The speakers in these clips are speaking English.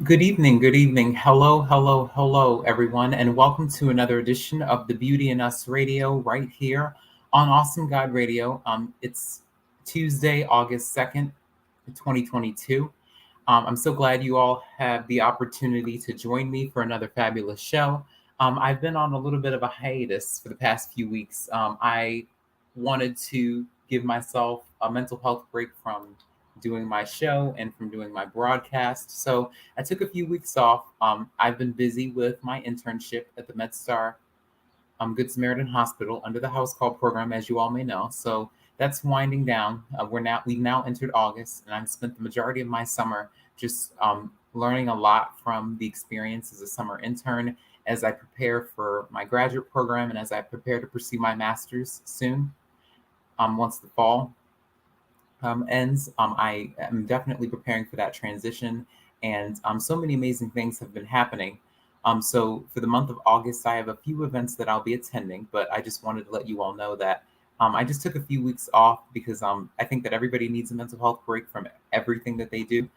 Good evening, good evening. Hello, hello, hello, everyone, and welcome to another edition of the Beauty in Us Radio right here on Awesome God Radio. It's Tuesday, August 2nd, 2022. I'm so glad you all have the opportunity to join me for another fabulous show. I've been on a little bit of a hiatus for the past few weeks. I wanted to give myself a mental health break from doing my show and from doing my broadcast. So I took a few weeks off. I've been busy with my internship at the MedStar Good Samaritan Hospital under the house call program, as you all may know. So that's winding down. We've now entered August, and I've spent the majority of my summer just learning a lot from the experience as a summer intern as I prepare for my graduate program and as I prepare to pursue my master's soon. Once the fall ends, I am definitely preparing for that transition, and so many amazing things have been happening. So for the month of August, I have a few events that I'll be attending, but I just wanted to let you all know that I just took a few weeks off because I think that everybody needs a mental health break from everything that they do.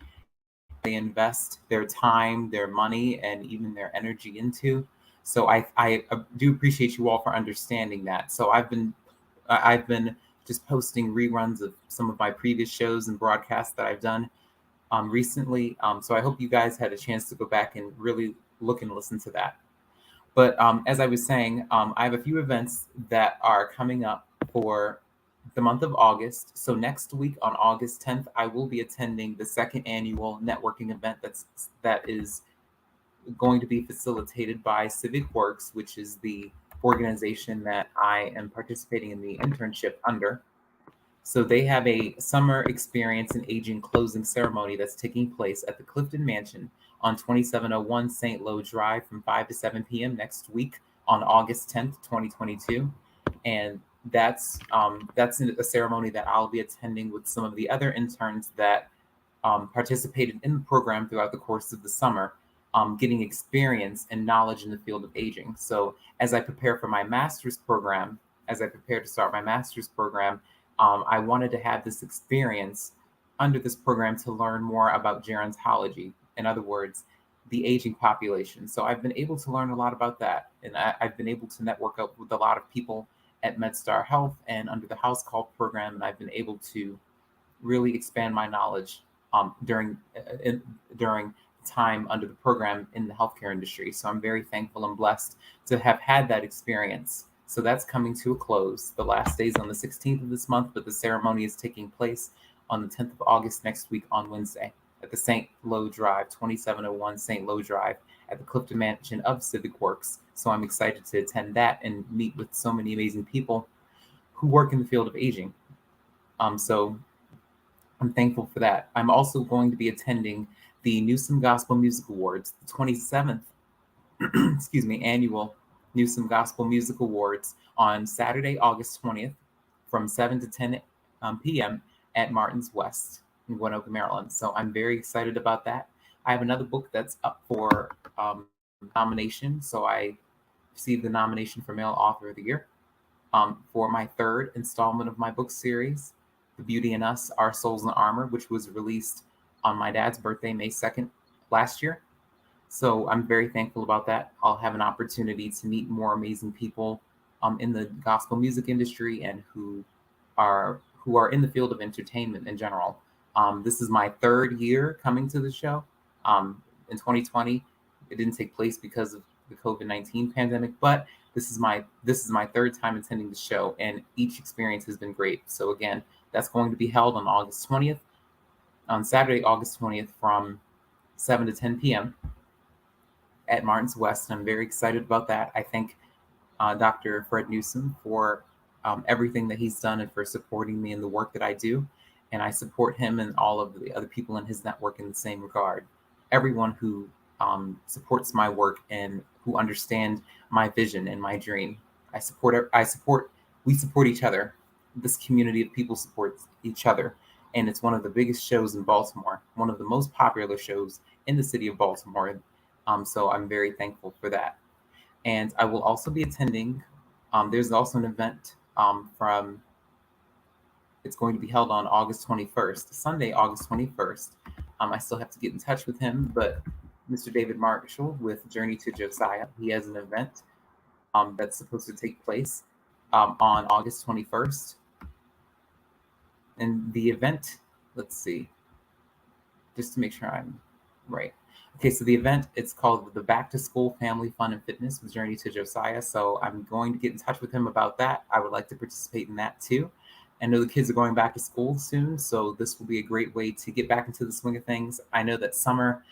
They invest their time, their money, and even their energy into. So I do appreciate you all for understanding that. So I've been just posting reruns of some of my previous shows and broadcasts that I've done recently. So I hope you guys had a chance to go back and really look and listen to that. But as I was saying, I have a few events that are coming up for the month of August. So next week on August 10th, I will be attending the second annual networking event that is going to be facilitated by Civic Works, which is the organization that I am participating in the internship under. So they have a summer experience in aging closing ceremony that's taking place at the Clifton Mansion on 2701 St. Lo Drive from 5 to 7 p.m. next week on August 10th, 2022. And that's a ceremony that I'll be attending with some of the other interns that participated in the program throughout the course of the summer, getting experience and knowledge in the field of aging. So as I prepare for my master's program, as I prepare to start my master's program, I wanted to have this experience under this program to learn more about gerontology. In other words, the aging population. So I've been able to learn a lot about that. And I've been able to network up with a lot of people at MedStar Health and under the House Call program. And I've been able to really expand my knowledge during time under the program in the healthcare industry. So I'm very thankful and blessed to have had that experience. So that's coming to a close. The last day is on the 16th of this month, but the ceremony is taking place on the 10th of August next week on Wednesday at the St. Lo Drive, 2701 St. Lo Drive at the Clifton Mansion of Civic Works. So I'm excited to attend that and meet with so many amazing people who work in the field of aging. So I'm thankful for that. I'm also going to be attending the Newsom Gospel Music Awards, the 27th, excuse me, annual Newsom Gospel Music Awards on Saturday, August 20th from 7 to 10 p.m. at Martin's West in Gwinnett, Maryland. So I'm very excited about that. I have another book that's up for nomination. So I received the nomination for Male Author of the Year for my third installment of my book series, The Beauty in Us, Our Souls in Armor, which was released on my dad's birthday, May 2nd last year. So I'm very thankful about that. I'll have an opportunity to meet more amazing people in the gospel music industry and who are in the field of entertainment in general. This is my third year coming to the show. In 2020, it didn't take place because of the COVID-19 pandemic, but this is my third time attending the show, and each experience has been great. So again, that's going to be held on August 20th, on Saturday, August 20th, from 7 to 10 p.m. at Martin's West. And I'm very excited about that. I thank Dr. Fred Newsom for everything that he's done and for supporting me in the work that I do. And I support him and all of the other people in his network in the same regard. Everyone who supports my work and who understand my vision and my dream. We support each other. This community of people supports each other. And it's one of the biggest shows in Baltimore, one of the most popular shows in the city of Baltimore. So I'm very thankful for that. And I will also be attending, there's also an event it's going to be held on August 21st, Sunday, August 21st. I still have to get in touch with him, but Mr. David Marshall with Journey to Josiah. He has an event that's supposed to take place on August 21st. And the event, let's see, just to make sure I'm right. Okay, so the event, it's called the Back to School Family Fun and Fitness with Journey to Josiah. So I'm going to get in touch with him about that. I would like to participate in that too. I know the kids are going back to school soon, so this will be a great way to get back into the swing of things. I know that summer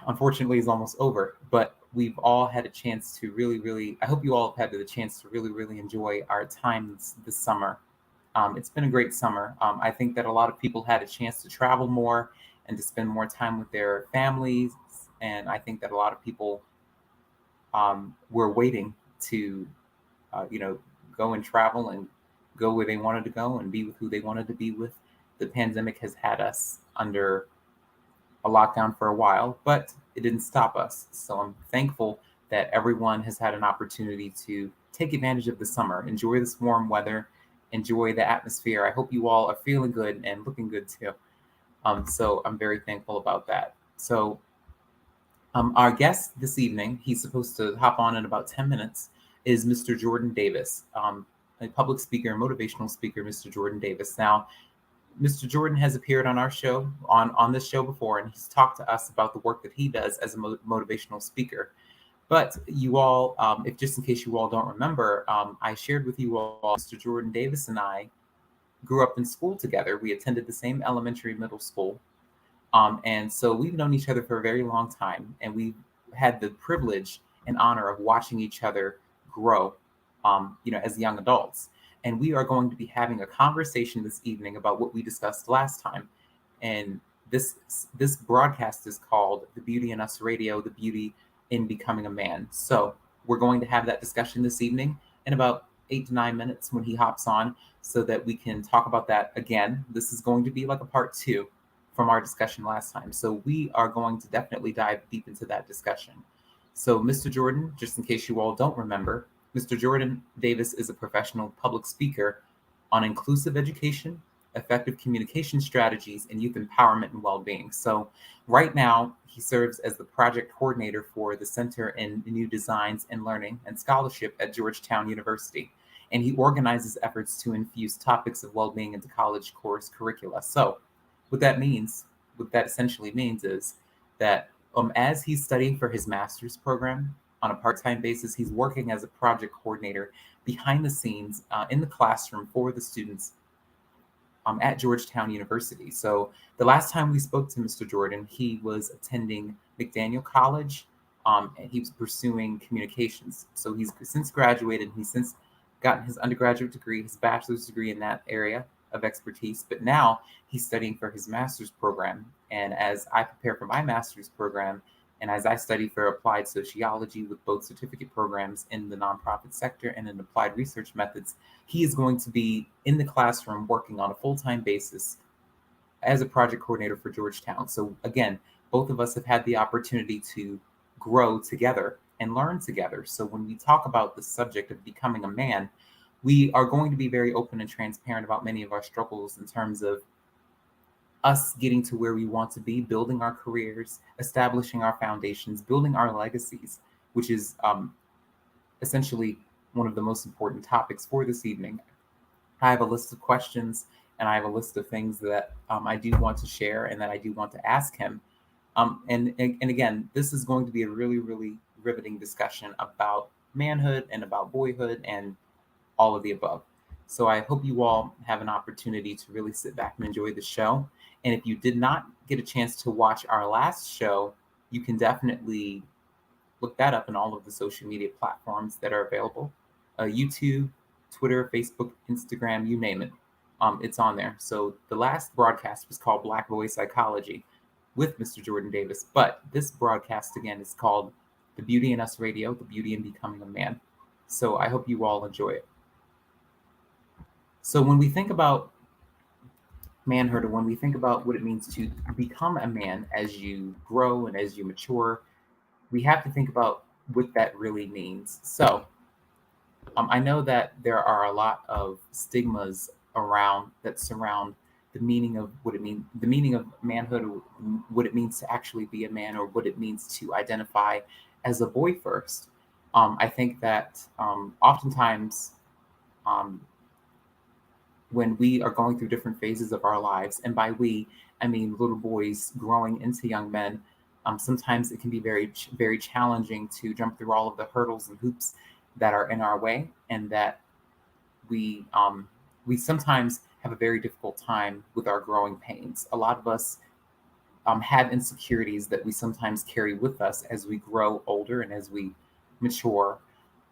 unfortunately is almost over, but we've all had a chance to really, I hope you all have had the chance to really enjoy our time this summer. It's been a great summer. I think that a lot of people had a chance to travel more and to spend more time with their families. And I think that a lot of people were waiting to, go and travel and go where they wanted to go and be with who they wanted to be with. The pandemic has had us under a lockdown for a while, but it didn't stop us. So I'm thankful that everyone has had an opportunity to take advantage of the summer, enjoy this warm weather, enjoy the atmosphere. I hope you all are feeling good and looking good too. So I'm very thankful about that. So our guest this evening, he's supposed to hop on in about 10 minutes, is Mr. Jordan Davis, a public speaker, motivational speaker, Mr. Jordan Davis. Now, Mr. Jordan has appeared on our show, on this show before, and he's talked to us about the work that he does as a motivational speaker. But you all, if just in case you all don't remember, I shared with you all, Mr. Jordan Davis and I grew up in school together. We attended the same elementary, middle school. And so we've known each other for a very long time, and we've had the privilege and honor of watching each other grow, as young adults. And we are going to be having a conversation this evening about what we discussed last time. And this broadcast is called The Beauty in Us Radio, The Beauty in Becoming a Man. So we're going to have that discussion this evening in about 8 to 9 minutes when he hops on so that we can talk about that again. This is going to be like a part 2 from our discussion last time. So we are going to definitely dive deep into that discussion. So Mr. Jordan, just in case you all don't remember, Mr. Jordan Davis is a professional public speaker on inclusive education, effective communication strategies, and youth empowerment and well-being. So right now, he serves as the project coordinator for the Center in New Designs and Learning and Scholarship at Georgetown University. And he organizes efforts to infuse topics of well-being into college course curricula. So what that essentially means is that as he's studying for his master's program on a part-time basis, he's working as a project coordinator behind the scenes in the classroom for the students at Georgetown University. So the last time we spoke to Mr. Jordan, he was attending McDaniel College, and he was pursuing communications. So he's since graduated. He's since gotten his undergraduate degree, his bachelor's degree in that area of expertise, but now he's studying for his master's program. And as I prepare for my master's program, and as I study for applied sociology with both certificate programs in the nonprofit sector and in applied research methods, he is going to be in the classroom working on a full-time basis as a project coordinator for Georgetown. So again, both of us have had the opportunity to grow together and learn together. So when we talk about the subject of becoming a man, we are going to be very open and transparent about many of our struggles in terms of us getting to where we want to be, building our careers, establishing our foundations, building our legacies, which is essentially one of the most important topics for this evening. I have a list of questions and I have a list of things that I do want to share and that I do want to ask him. And again, this is going to be a really riveting discussion about manhood and about boyhood and all of the above. So I hope you all have an opportunity to really sit back and enjoy the show. And if you did not get a chance to watch our last show, you can definitely look that up in all of the social media platforms that are available. YouTube, Twitter, Facebook, Instagram, you name it. It's on there. So the last broadcast was called Black Boy Psychology with Mr. Jordan Davis. But this broadcast, again, is called The Beauty in Us Radio, The Beauty in Becoming a Man. So I hope you all enjoy it. So when we think about manhood, or when we think about what it means to become a man as you grow and as you mature, we have to think about what that really means. So I know that there are a lot of stigmas that surround the meaning of what it means, the meaning of manhood, or what it means to actually be a man, or what it means to identify as a boy first. I think that oftentimes, um, when we are going through different phases of our lives, and by we, I mean little boys growing into young men, sometimes it can be very challenging to jump through all of the hurdles and hoops that are in our way, and that we um, we sometimes have a very difficult time with our growing pains. A lot of us have insecurities that we sometimes carry with us as we grow older and as we mature.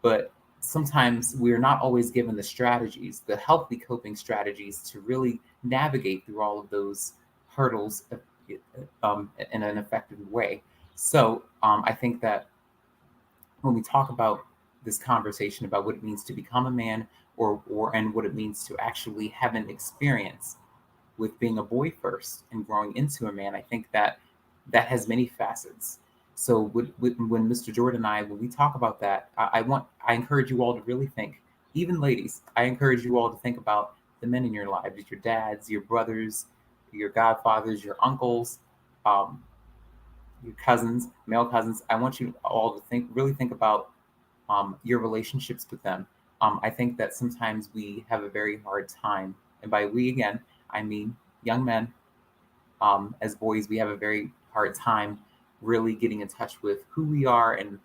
But sometimes we're not always given the strategies, the healthy coping strategies to really navigate through all of those hurdles in an effective way. So I think that when we talk about this conversation about what it means to become a man, or and what it means to actually have an experience with being a boy first and growing into a man, I think that that has many facets. So when Mr. Jordan and I, when we talk about that, I encourage you all to really think, even ladies, I encourage you all to think about the men in your lives, your dads, your brothers, your godfathers, your uncles, um, your cousins, male cousins. I want you all to really think about your relationships with them. I think that sometimes we have a very hard time, and by we again, I mean young men. As boys, we have a very hard time really getting in touch with who we are and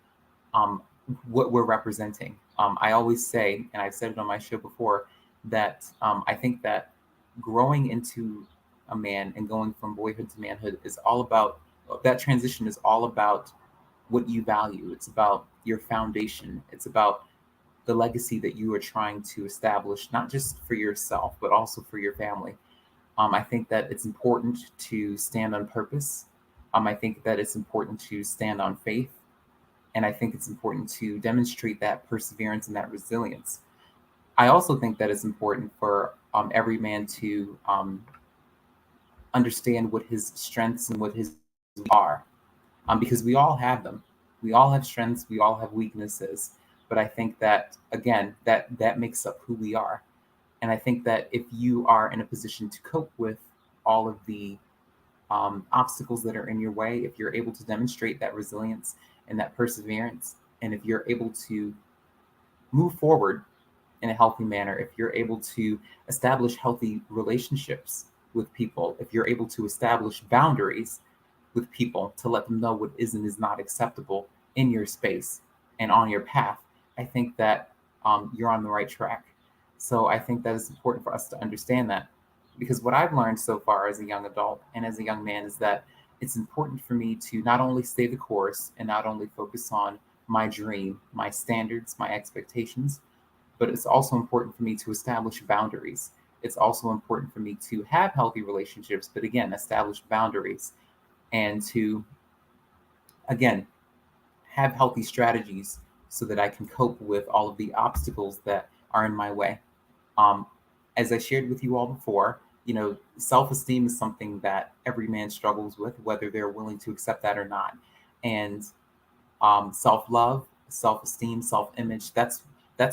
um, what we're representing. I always say, and I've said it on my show before, that I think that growing into a man and going from boyhood to manhood is all about, that transition is all about what you value. It's about your foundation. It's about the legacy that you are trying to establish, not just for yourself, but also for your family. I think that it's important to stand on purpose. I think that it's important to stand on faith. And I think it's important to demonstrate that perseverance and that resilience. I also think that it's important for every man to understand what his strengths and what his are, because we all have them. We all have strengths. We all have weaknesses. But I think that again, that makes up who we are. And I think that if you are in a position to cope with all of the obstacles that are in your way, if you're able to demonstrate that resilience and that perseverance, and if you're able to move forward in a healthy manner, if you're able to establish healthy relationships with people, if you're able to establish boundaries with people to let them know what is and is not acceptable in your space and on your path, I think that you're on the right track. So I think that it's important for us to understand that, because what I've learned so far as a young adult and as a young man is that it's important for me to not only stay the course and not only focus on my dream, my standards, my expectations, but it's also important for me to establish boundaries. It's also important for me to have healthy relationships, but again, establish boundaries, and to, again, have healthy strategies so that I can cope with all of the obstacles that are in my way. Um, as I shared with you all before, self esteem is something that every man struggles with, whether they're willing to accept that or not. And self love, self esteem, self image, that's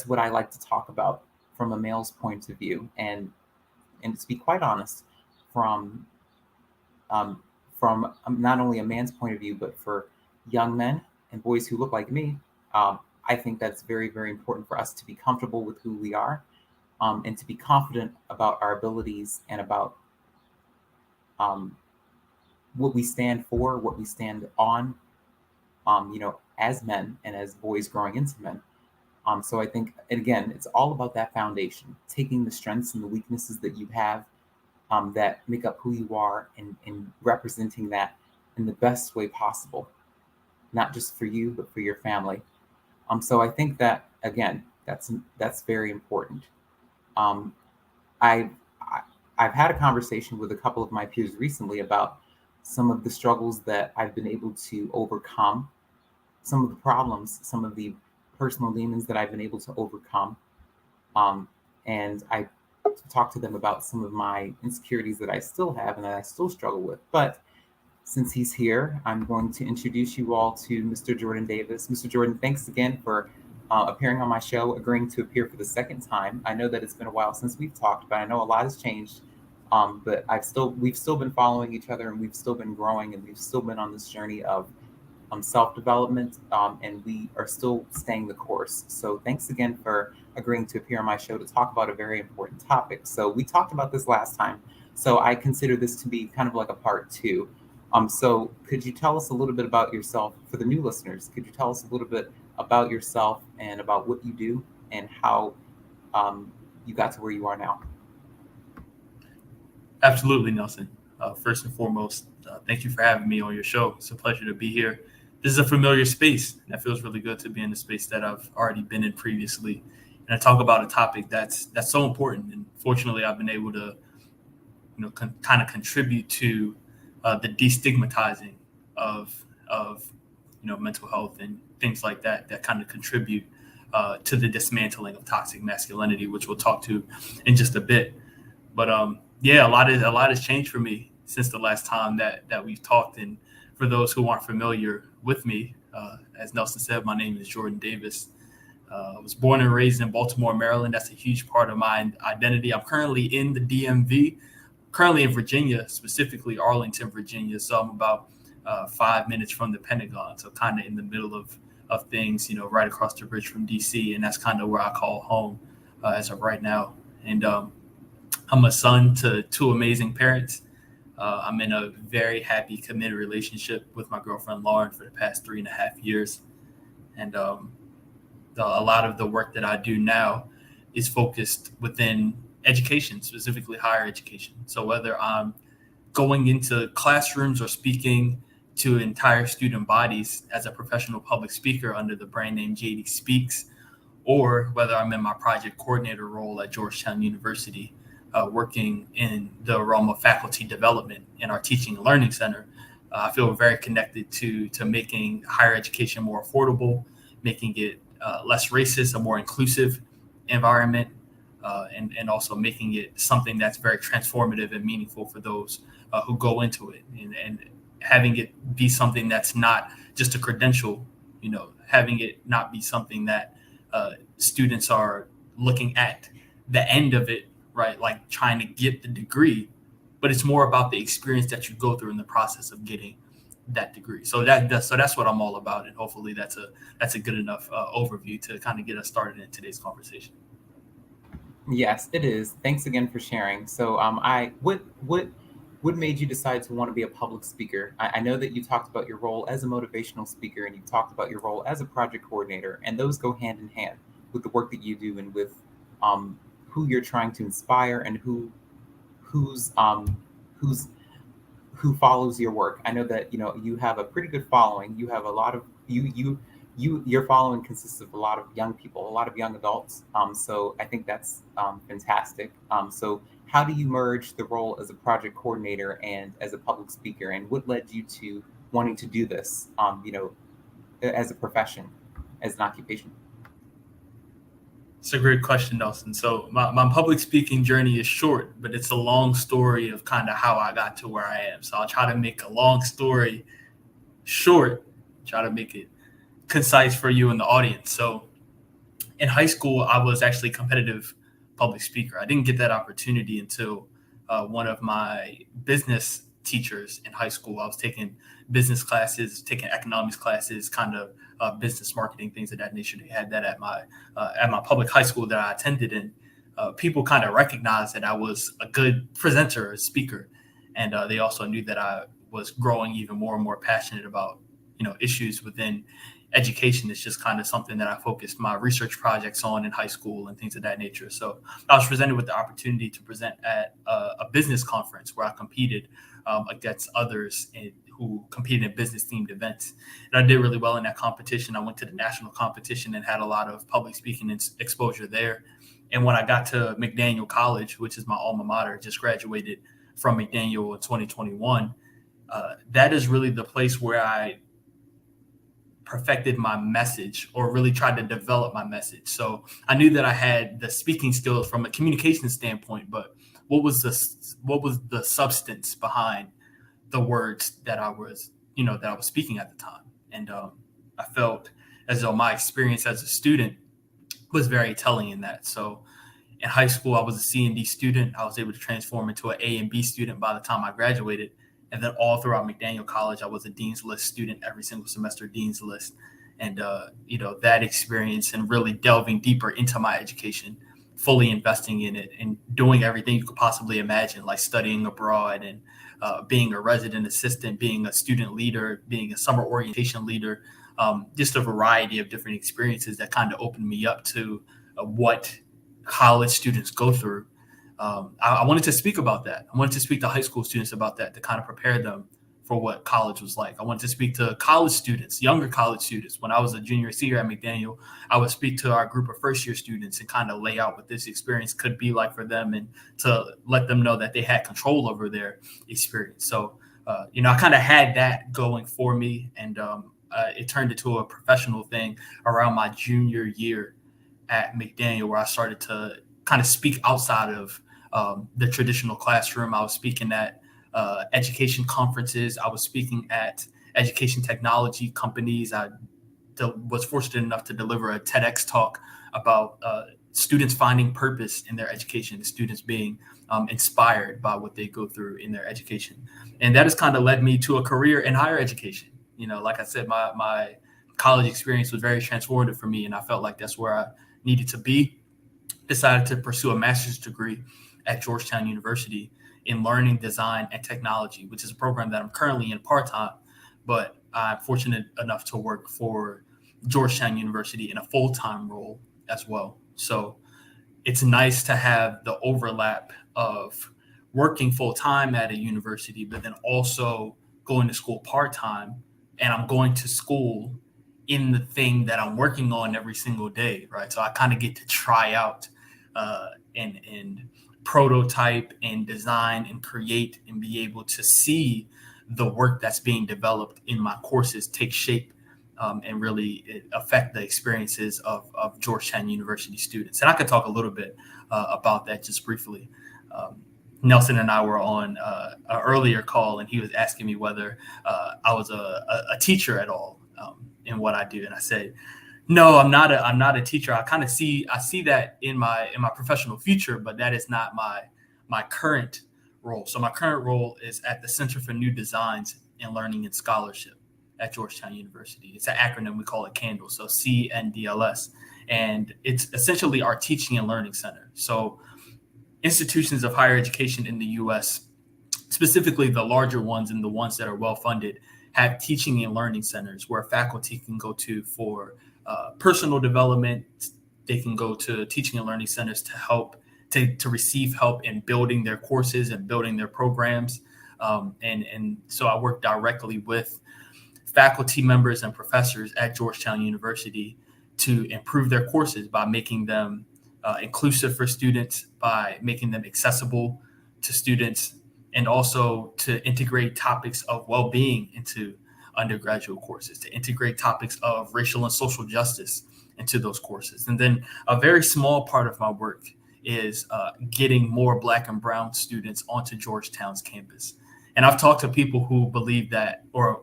what I like to talk about from a male's point of view. And to be quite honest, from um, not only a man's point of view, but for young men and boys who look like me, I think that's very, very important for us to be comfortable with who we are, and to be confident about our abilities and about um, what we stand for, what we stand on, as men and as boys growing into men. So I think, and again, it's all about that foundation, taking the strengths and the weaknesses that you have, that make up who you are, and representing that in the best way possible, not just for you, but for your family. So I think that again, that's very important. Um, I've I- I've had a conversation with a couple of my peers recently about some of the struggles that I've been able to overcome, some of the problems, some of the personal demons that I've been able to overcome. Um, and I talked to them about some of my insecurities that I still have and that I still struggle with. But since he's here, I'm going to introduce you all to Mr. Jordan Davis. Mr. Jordan, thanks again for appearing on my show, agreeing to appear for the second time. I know that it's been a while since we've talked, but I know a lot has changed But we've still been following each other, and we've still been growing, and we've still been on this journey of self-development, and we are still staying the course. So thanks again for agreeing to appear on my show to talk about a very important topic. So we talked about this last time, so I consider this to be kind of like a part two. So could you tell us a little bit about yourself for the new listeners? Could you tell us a little bit about yourself and about what you do and how you got to where you are now? Absolutely, Nelson. First and foremost, thank you for having me on your show. It's a pleasure to be here. This is a familiar space, and it feels really good to be in a space that I've already been in previously. And I talk about a topic that's so important. And fortunately, I've been able to, kind of contribute to the destigmatizing of mental health and things like that that kind of contribute to the dismantling of toxic masculinity, which we'll talk to in just a bit. But yeah, a lot has changed for me since the last time that we've talked. And for those who aren't familiar with me, as Nelson said, my name is Jordan Davis. I was born and raised in Baltimore, Maryland. That's a huge part of my identity. I'm currently in the DMV, currently in Virginia, specifically Arlington, Virginia. So I'm about 5 minutes from the Pentagon, so kind of in the middle of things, right across the bridge from DC, and that's kind of where I call home as of right now. And I'm a son to two amazing parents. I'm in a very happy, committed relationship with my girlfriend, Lauren, for the past 3.5 years. And a lot of the work that I do now is focused within education, specifically higher education. So whether I'm going into classrooms or speaking to entire student bodies as a professional public speaker under the brand name JD Speaks, or whether I'm in my project coordinator role at Georgetown University, working in the realm of faculty development in our teaching and learning center, I feel very connected to making higher education more affordable, making it less racist, a more inclusive environment, and also making it something that's very transformative and meaningful for those who go into it, and having it be something that's not just a credential, having it not be something that students are looking at the end of it, right? Like trying to get the degree, but it's more about the experience that you go through in the process of getting that degree. So that's what I'm all about, and hopefully that's a good enough overview to kind of get us started in today's conversation. Yes, it is. Thanks again for sharing. So, what made you decide to want to be a public speaker? I know that you talked about your role as a motivational speaker, and you talked about your role as a project coordinator, and those go hand in hand with the work that you do and with who you're trying to inspire and who's who's who follows your work. I know that you have a pretty good following. You have a lot of your following consists of a lot of young people, a lot of young adults. So I think that's fantastic. So how do you merge the role as a project coordinator and as a public speaker, and what led you to wanting to do this? As a profession, as an occupation. It's a great question, Nelson. So my public speaking journey is short, but it's a long story of kind of how I got to where I am. So I'll try to make a long story short, try to make it concise for you and the audience. So in high school, I was actually a competitive public speaker. I didn't get that opportunity until one of my business teachers in high school. I was taking business classes, taking economics classes, kind of business marketing, things of that nature. They had that at my public high school that I attended, and people kind of recognized that I was a good presenter, a speaker, and they also knew that I was growing even more and more passionate about issues within education. Is just kind of something that I focused my research projects on in high school and things of that nature. So I was presented with the opportunity to present at a business conference where I competed against others who competed in business themed events. And I did really well in that competition. I went to the national competition and had a lot of public speaking exposure there. And when I got to McDaniel College, which is my alma mater, just graduated from McDaniel in 2021, that is really the place where I perfected my message, or really tried to develop my message. So I knew that I had the speaking skills from a communication standpoint, but what was the substance behind the words that I was speaking at the time? And I felt as though my experience as a student was very telling in that. So In high school, I was a C and D student. I was able to transform into an A and B student by the time I graduated. And then all throughout McDaniel College, I was a Dean's List student every single semester, Dean's List. And, that experience and really delving deeper into my education, fully investing in it and doing everything you could possibly imagine, like studying abroad and being a resident assistant, being a student leader, being a summer orientation leader, just a variety of different experiences that kind of opened me up to what college students go through. I wanted to speak about that. I wanted to speak to high school students about that to kind of prepare them for what college was like. I wanted to speak to college students, younger college students. When I was a junior, senior at McDaniel, I would speak to our group of first year students and kind of lay out what this experience could be like for them and to let them know that they had control over their experience. So, I kind of had that going for me, and it turned into a professional thing around my junior year at McDaniel, where I started to kind of speak outside of the traditional classroom. I was speaking at education conferences. I was speaking at education technology companies. I was fortunate enough to deliver a TEDx talk about students finding purpose in their education, students being inspired by what they go through in their education. And that has kind of led me to a career in higher education. Like I said, my college experience was very transformative for me, and I felt like that's where I needed to be. Decided to pursue a master's degree at Georgetown University in learning, design, and technology, which is a program that I'm currently in part-time, but I'm fortunate enough to work for Georgetown University in a full-time role as well. So it's nice to have the overlap of working full-time at a university, but then also going to school part-time, and I'm going to school in the thing that I'm working on every single day, right? So I kind of get to try out and prototype and design and create and be able to see the work that's being developed in my courses take shape and really affect the experiences of Georgetown University students. And I could talk a little bit about that just briefly. Nelson and I were on an earlier call, and he was asking me whether I was a teacher at all in what I do. And I said, no, I'm not a teacher. I see that in my professional future, but that is not my current role. So my current role is at the Center for New Designs in Learning and Scholarship at Georgetown University. It's an acronym, we call it CANDLE, so CNDLS. And it's essentially our teaching and learning center. So institutions of higher education in the US, specifically the larger ones and the ones that are well funded, have teaching and learning centers where faculty can go to for personal development. They can go to teaching and learning centers to help to receive help in building their courses and building their programs. And so I work directly with faculty members and professors at Georgetown University to improve their courses by making them inclusive for students, by making them accessible to students, and also to integrate topics of well-being into undergraduate courses, to integrate topics of racial and social justice into those courses. And then a very small part of my work is getting more Black and Brown students onto Georgetown's campus. And I've talked to people who believe that, or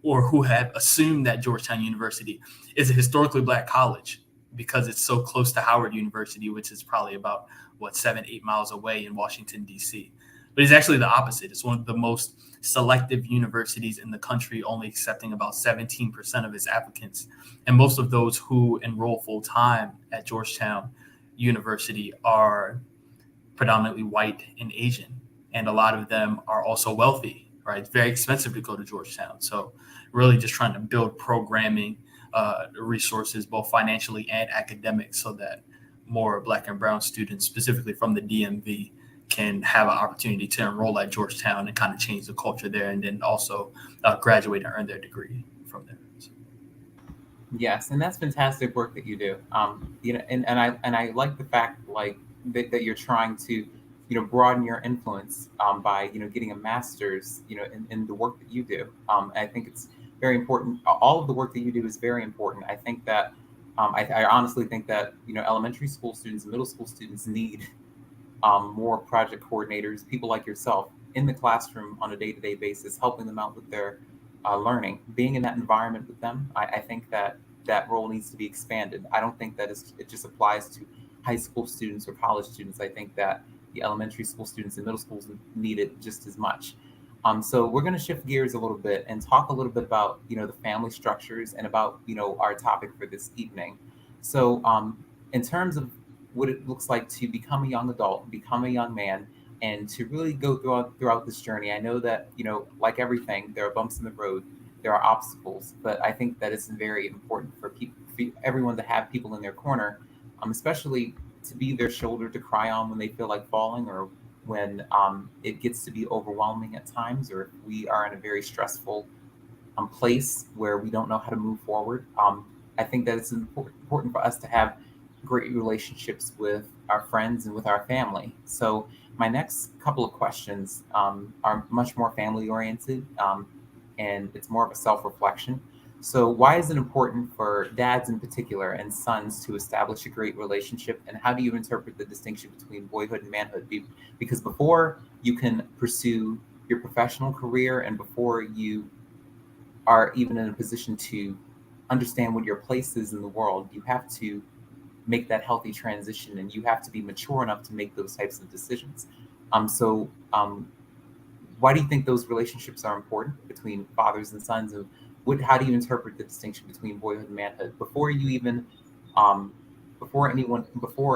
who have assumed that Georgetown University is a historically Black college because it's so close to Howard University, which is probably about 7-8 miles away in Washington, D.C. But it's actually the opposite. It's one of the most selective universities in the country, only accepting about 17% of its applicants. And most of those who enroll full time at Georgetown University are predominantly white and Asian. And a lot of them are also wealthy, right? It's very expensive to go to Georgetown. So really just trying to build programming resources, both financially and academic, so that more Black and Brown students, specifically from the DMV, can have an opportunity to enroll at Georgetown and kind of change the culture there, and then also graduate and earn their degree from there. So. Yes, and that's fantastic work that you do. And I like the fact that you're trying to broaden your influence by getting a master's in the work that you do. I think it's very important. All of the work that you do is very important. I think that I honestly think that elementary school students, middle school students need more project coordinators, people like yourself, in the classroom on a day-to-day basis, helping them out with their learning, being in that environment with them. I think that role needs to be expanded. I don't think that it just applies to high school students or college students. I think that the elementary school students and middle schools need it just as much. So we're going to shift gears a little bit and talk a little bit about, the family structures and about, our topic for this evening. So in terms of what it looks like to become a young adult, become a young man, and to really go throughout this journey, I know that, like everything, there are bumps in the road, there are obstacles, but I think that it's very important for people, for everyone to have people in their corner, especially to be their shoulder to cry on when they feel like falling, or when it gets to be overwhelming at times, or if we are in a very stressful place where we don't know how to move forward. I think that it's important for us to have great relationships with our friends and with our family. So my next couple of questions are much more family oriented, and it's more of a self-reflection. So why is it important for dads in particular and sons to establish a great relationship? And how do you interpret the distinction between boyhood and manhood? Because before you can pursue your professional career and before you are even in a position to understand what your place is in the world, you have to make that healthy transition, and you have to be mature enough to make those types of decisions. So why do you think those relationships are important between fathers and sons? And how do you interpret the distinction between boyhood and manhood before you even, before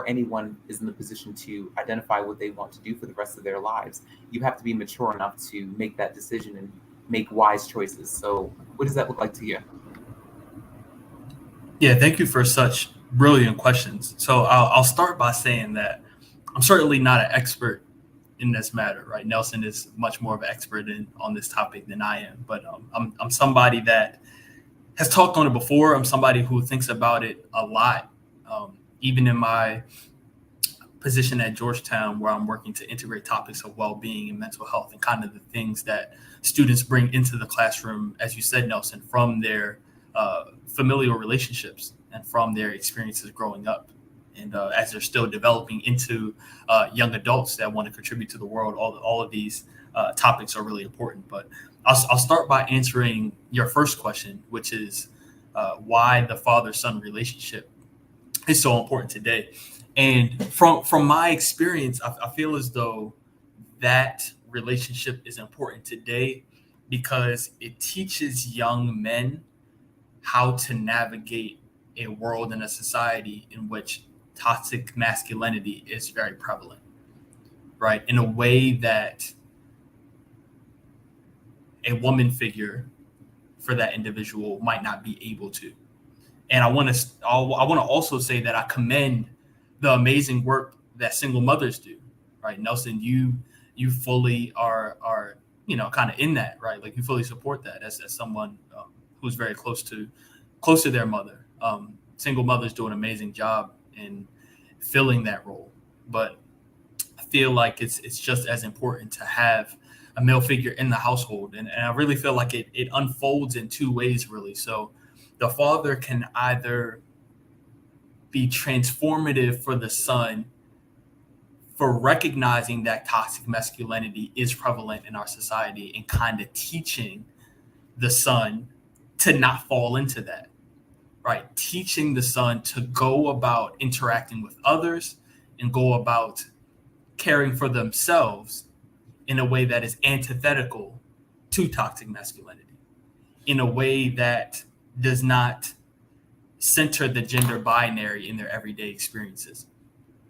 anyone is in the position to identify what they want to do for the rest of their lives? You have to be mature enough to make that decision and make wise choices. So what does that look like to you? Yeah, thank you for such brilliant questions. So I'll start by saying that I'm certainly not an expert in this matter, right? Nelson is much more of an expert on this topic than I am, but I'm somebody that has talked on it before. I'm somebody who thinks about it a lot, even in my position at Georgetown, where I'm working to integrate topics of well-being and mental health and kind of the things that students bring into the classroom, as you said, Nelson, from their familial relationships and from their experiences growing up. And as they're still developing into young adults that want to contribute to the world, all of these topics are really important. But I'll start by answering your first question, which is why the father-son relationship is so important today. And from my experience, I feel as though that relationship is important today because it teaches young men how to navigate a world and a society in which toxic masculinity is very prevalent, right? In a way that a woman figure for that individual might not be able to. And I want to also say that I commend the amazing work that single mothers do, right? Nelson, you fully are kind of in that, right? Like you fully support that as someone who's very close to their mother. Single mothers do an amazing job in filling that role, but I feel like it's just as important to have a male figure in the household, and I really feel like it unfolds in two ways, really. So the father can either be transformative for the son for recognizing that toxic masculinity is prevalent in our society and kind of teaching the son to not fall into that, right? Teaching the son to go about interacting with others and go about caring for themselves in a way that is antithetical to toxic masculinity, in a way that does not center the gender binary in their everyday experiences.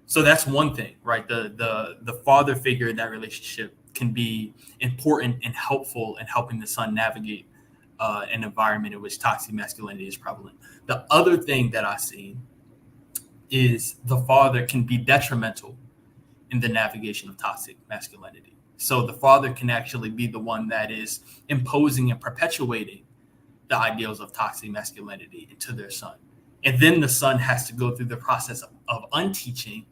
So that's one thing, right? The father figure in that relationship can be important and helpful in helping the son navigate an environment in which toxic masculinity is prevalent. The other thing that I've seen is the father can be detrimental in the navigation of toxic masculinity. So the father can actually be the one that is imposing and perpetuating the ideals of toxic masculinity into their son. And then the son has to go through the process of unteaching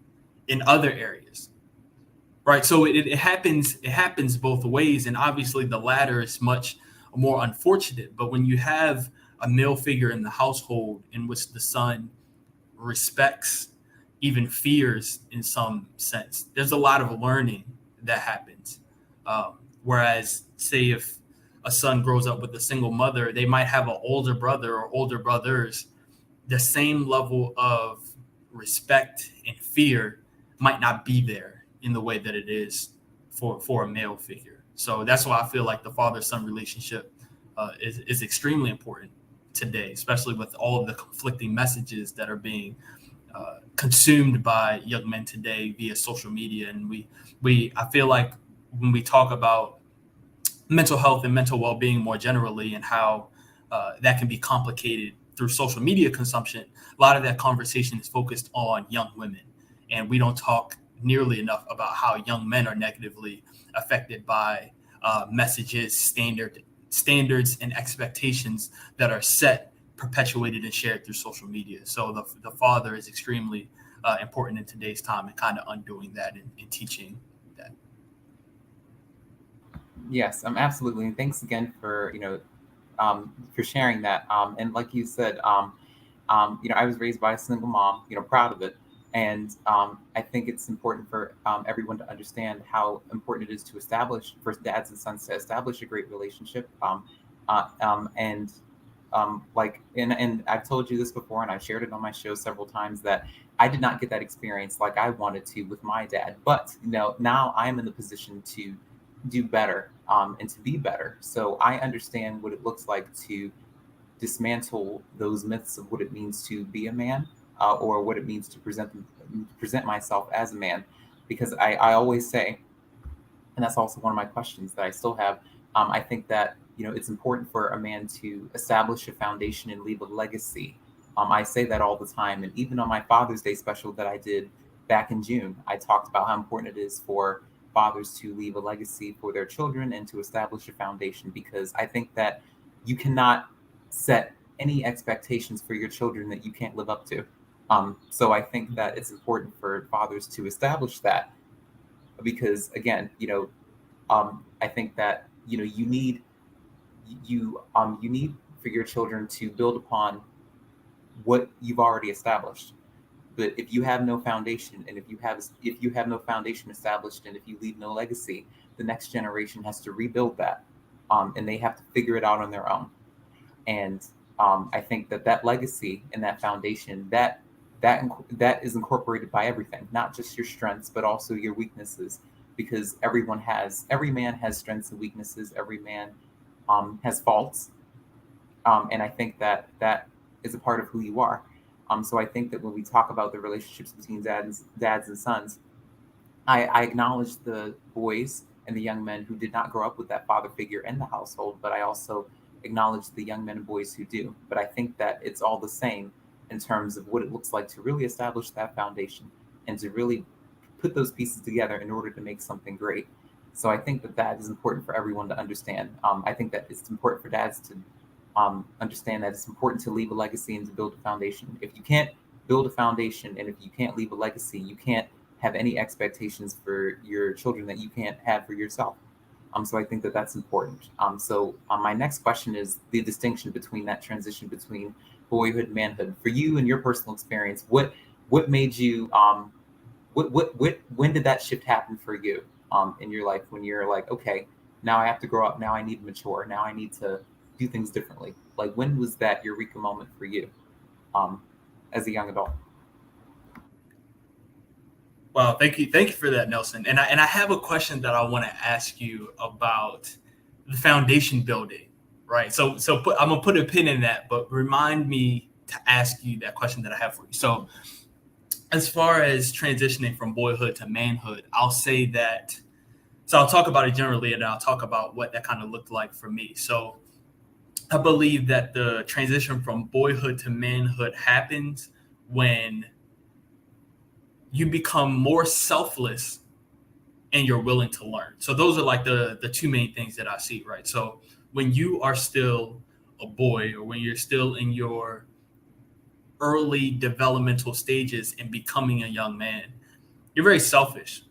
in other areas, right? So it happens both ways. And obviously the latter is much more unfortunate. But when you have a male figure in the household in which the son respects, even fears in some sense, there's a lot of learning that happens. Whereas, say, if a son grows up with a single mother, they might have an older brother or older brothers. The same level of respect and fear might not be there in the way that it is for a male figure. So that's why I feel like the father-son relationship is extremely important today, especially with all of the conflicting messages that are being consumed by young men today via social media. And I feel like when we talk about mental health and mental well-being more generally, and how that can be complicated through social media consumption, a lot of that conversation is focused on young women, and we don't talk nearly enough about how young men are negatively affected by messages, standards, and expectations that are set, perpetuated, and shared through social media. So the father is extremely important in today's time, and kind of undoing that and teaching that. Yes, absolutely. And thanks again for sharing that. And like you said, I was raised by a single mom, proud of it. And I think it's important for everyone to understand how important it is to establish, for dads and sons to establish a great relationship. And and I've told you this before, and I've shared it on my show several times, that I did not get that experience like I wanted to with my dad. But now I'm in the position to do better, and to be better. So I understand what it looks like to dismantle those myths of what it means to be a man, or what it means to present myself as a man. Because I always say, and that's also one of my questions that I still have. I think that it's important for a man to establish a foundation and leave a legacy. I say that all the time, and even on my Father's Day special that I did back in June, I talked about how important it is for fathers to leave a legacy for their children and to establish a foundation. Because I think that you cannot set any expectations for your children that you can't live up to. So I think that it's important for fathers to establish that, because again, I think that you need for your children to build upon what you've already established. But if you have no foundation, and if you have no foundation established, and if you leave no legacy, the next generation has to rebuild that, and they have to figure it out on their own. And I think that legacy and that foundation, that is incorporated by everything, not just your strengths, but also your weaknesses, because every man has strengths and weaknesses. Every man has faults, and I think that is a part of who you are. So I think that when we talk about the relationships between dads and sons, I acknowledge the boys and the young men who did not grow up with that father figure in the household, but I also acknowledge the young men and boys who do. But I think that it's all the same in terms of what it looks like to really establish that foundation and to really put those pieces together in order to make something great. So I think that is important for everyone to understand. I think that it's important for dads to understand that it's important to leave a legacy and to build a foundation. If you can't build a foundation, and if you can't leave a legacy, you can't have any expectations for your children that you can't have for yourself. So I think that that's important. So my next question is the distinction between that transition between boyhood and manhood. For you and your personal experience, what made you when did that shift happen for you in your life, when you're like, okay, now I have to grow up, now I need to mature, now I need to do things differently? Like, when was that eureka moment for you as a young adult? Wow, thank you for that, Nelson. And I have a question that I want to ask you about the foundation building, right? So I'm gonna put a pin in that, but remind me to ask you that question that I have for you. So, as far as transitioning from boyhood to manhood, I'll say that. So I'll talk about it generally, and I'll talk about what that kind of looked like for me. So I believe that the transition from boyhood to manhood happens when you become more selfless and you're willing to learn. So those are like the two main things that I see, right? So when you are still a boy, or when you're still in your early developmental stages and becoming a young man, you're very selfish,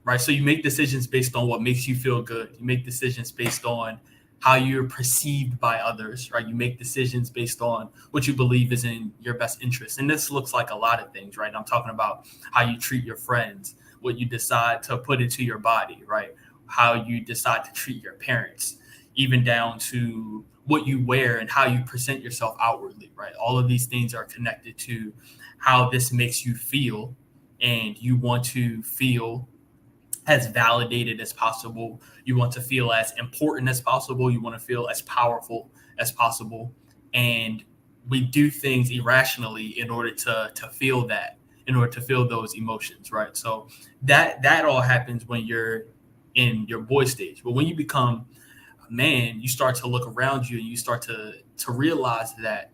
right? So you make decisions based on what makes you feel good. You make decisions based on how you're perceived by others, right? You make decisions based on what you believe is in your best interest. And this looks like a lot of things, right? I'm talking about how you treat your friends, what you decide to put into your body, right? How you decide to treat your parents. even down to what you wear and how you present yourself outwardly, right? All of these things are connected to how this makes you feel, and you want to feel as validated as possible. You want to feel as important as possible. You want to feel as powerful as possible. And we do things irrationally in order to feel that, in order to feel those emotions, right? So that all happens when you're in your boy stage. But when you become a man, you start to look around you and you start to realize that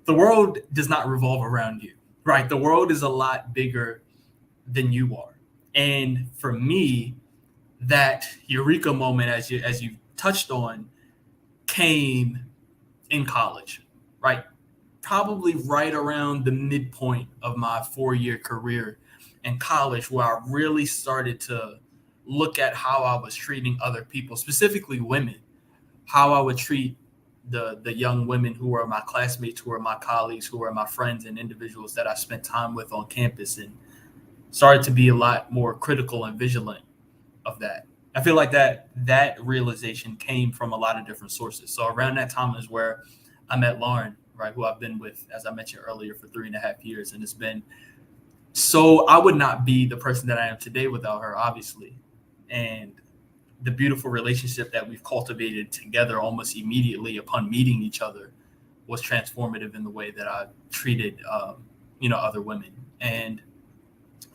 the world does not revolve around you, right? The world is a lot bigger than you are. And for me, that eureka moment, as you touched on, came in college, right? Probably right around the midpoint of my 4-year career in college, where I really started to look at how I was treating other people, specifically women, how I would treat the young women who were my classmates, who were my colleagues, who were my friends and individuals that I spent time with on campus, and started to be a lot more critical and vigilant of that. I feel like that realization came from a lot of different sources. So around that time is where I met Lauren, right, who I've been with, as I mentioned earlier, for 3.5 years. And it's been so, I would not be the person that I am today without her, obviously. And the beautiful relationship that we've cultivated together almost immediately upon meeting each other was transformative in the way that I treated, other women. And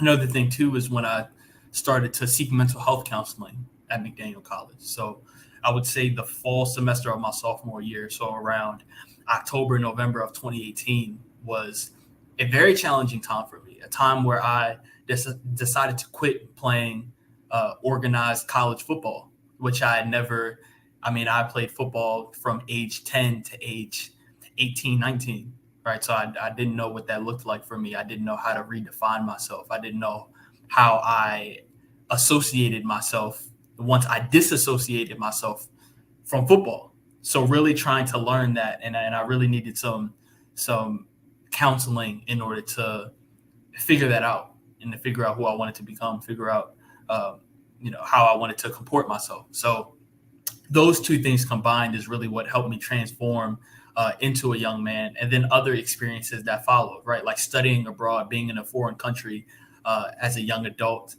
another thing too is when I started to seek mental health counseling at McDaniel College. So I would say the fall semester of my sophomore year, so around October, November of 2018, was a very challenging time for me, a time where I decided to quit playing organized college football, which I had never, I played football from age 10 to age 18, 19. Right. So I didn't know what that looked like for me. I didn't know how to redefine myself. I didn't know how I associated myself once I disassociated myself from football. So really trying to learn that. And I really needed some counseling in order to figure that out and to figure out who I wanted to become, figure out, how I wanted to comport myself. So those two things combined is really what helped me transform into a young man, and then other experiences that followed, right? Like studying abroad, being in a foreign country as a young adult,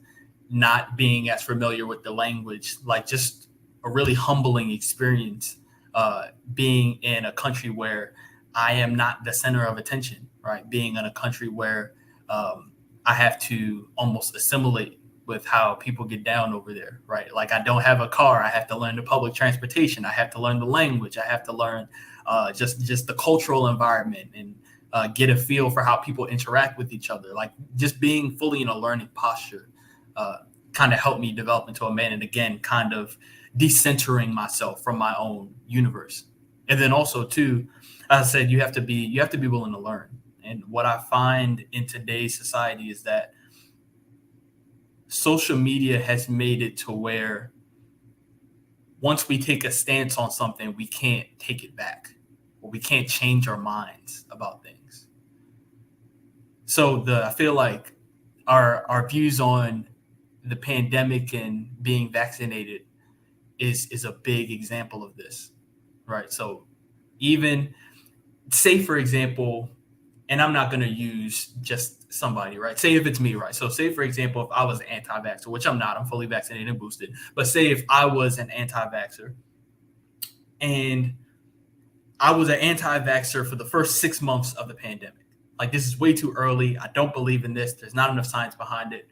not being as familiar with the language, like just a really humbling experience being in a country where I am not the center of attention, right? Being in a country where I have to almost assimilate with how people get down over there, right? Like I don't have a car. I have to learn the public transportation. I have to learn the language. I have to learn just the cultural environment and get a feel for how people interact with each other. Like just being fully in a learning posture kind of helped me develop into a man. And again, kind of decentering myself from my own universe. And then also too, as I said, you have to be willing to learn. And what I find in today's society is that social media has made it to where once we take a stance on something, we can't take it back, or we can't change our minds about things. So I feel like our views on the pandemic and being vaccinated is a big example of this, right? So even say, for example, and I'm not going to use just somebody, right? Say if it's me, right? So say, for example, if I was an anti-vaxxer, which I'm not, I'm fully vaccinated and boosted. But say if I was an anti-vaxxer and I was an anti-vaxxer for the first 6 months of the pandemic. Like, this is way too early. I don't believe in this. There's not enough science behind it.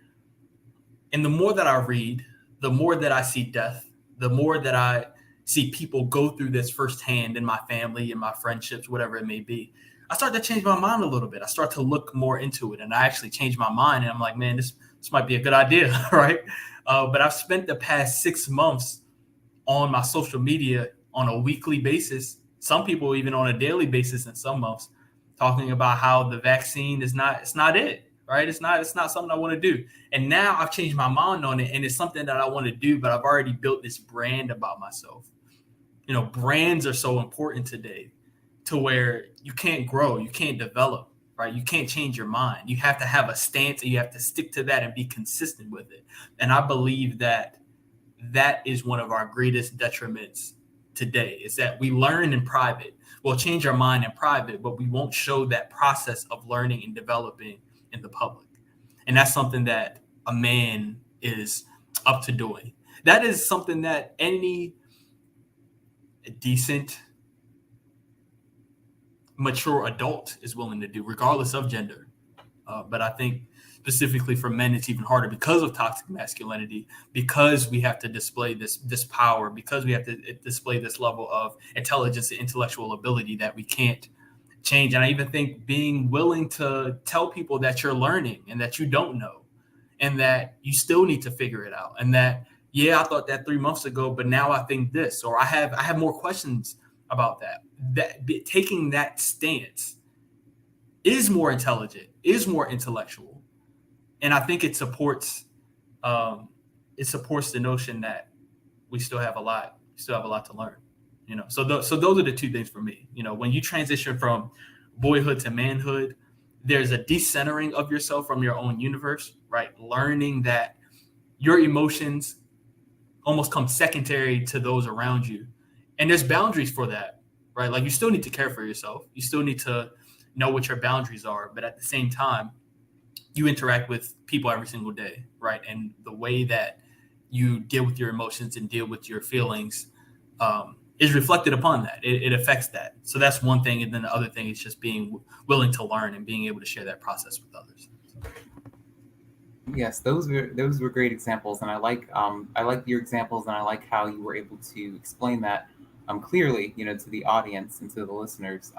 And the more that I read, the more that I see death, the more that I see people go through this firsthand in my family, in my friendships, whatever it may be, I start to change my mind a little bit. I start to look more into it, and I actually changed my mind. And I'm like, man, this might be a good idea, right? But I've spent the past 6 months on my social media on a weekly basis, some people even on a daily basis in some months, talking about how the vaccine it's not it, right? It's not something I want to do. And now I've changed my mind on it, and it's something that I want to do, but I've already built this brand about myself. Brands are so important today to where you can't grow, you can't develop, right? You can't change your mind. You have to have a stance, and you have to stick to that and be consistent with it. And I believe that is one of our greatest detriments today is that we learn in private. We'll change our mind in private, but we won't show that process of learning and developing in the public. And that's something that a man is up to doing. That is something that any decent, mature adult is willing to do, regardless of gender. But I think specifically for men, it's even harder because of toxic masculinity, because we have to display this power, because we have to display this level of intelligence and intellectual ability that we can't change. And I even think being willing to tell people that you're learning and that you don't know and that you still need to figure it out. And that, yeah, I thought that 3 months ago, but now I think this, or I have more questions about that. Taking that stance is more intelligent, is more intellectual. And I think it supports the notion that we still have a lot to learn. So those are the two things for me. When you transition from boyhood to manhood, there's a decentering of yourself from your own universe, right? Learning that your emotions almost come secondary to those around you. And there's boundaries for that, right? Like, you still need to care for yourself. You still need to know what your boundaries are. But at the same time, you interact with people every single day, right? And the way that you deal with your emotions and deal with your feelings is reflected upon that. It affects that. So that's one thing. And then the other thing is just being willing to learn and being able to share that process with others. Yes, those were great examples, and I like your examples, and I like how you were able to explain that clearly, to the audience and to the listeners.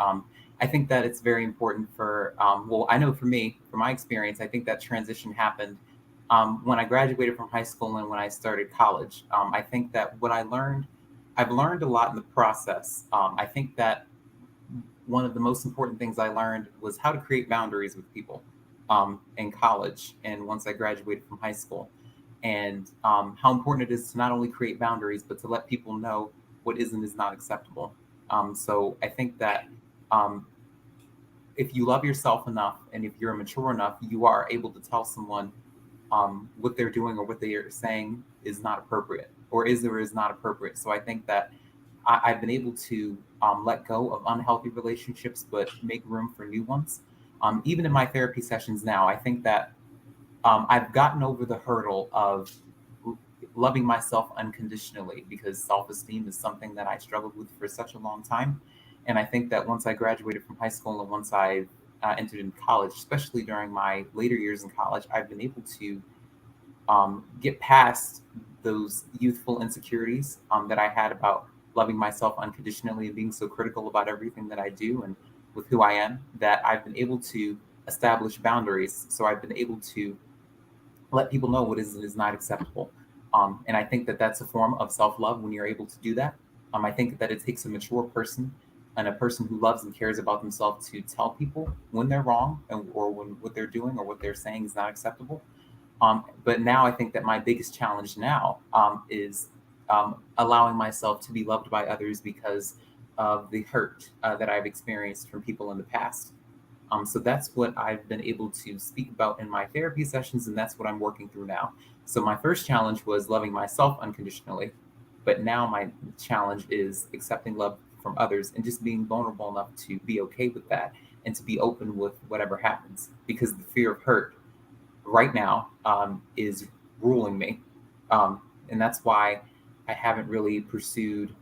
I think that it's very important for well, I know for me, from my experience, I think that transition happened when I graduated from high school and when I started college. I think that I've learned a lot in the process. I think that one of the most important things I learned was how to create boundaries with people in college and once I graduated from high school, and how important it is to not only create boundaries, but to let people know what is and is not acceptable. So I think that if you love yourself enough and if you're mature enough, you are able to tell someone what they're doing or what they are saying is not appropriate or is not appropriate. So I think that I've been able to let go of unhealthy relationships, but make room for new ones. Even in my therapy sessions now, I think that I've gotten over the hurdle of loving myself unconditionally, because self-esteem is something that I struggled with for such a long time. And I think that once I graduated from high school and once I entered into college, especially during my later years in college, I've been able to get past those youthful insecurities that I had about loving myself unconditionally and being so critical about everything that I do and with who I am, that I've been able to establish boundaries. So I've been able to let people know what is and is not acceptable. And I think that that's a form of self-love when you're able to do that. I think that it takes a mature person and a person who loves and cares about themselves to tell people when they're wrong or when what they're doing or what they're saying is not acceptable. But now I think that my biggest challenge now is allowing myself to be loved by others because of the hurt that I've experienced from people in the past. So that's what I've been able to speak about in my therapy sessions, and that's what I'm working through now. So my first challenge was loving myself unconditionally, but now my challenge is accepting love from others and just being vulnerable enough to be okay with that and to be open with whatever happens, because the fear of hurt right now is ruling me. And that's why I haven't really pursued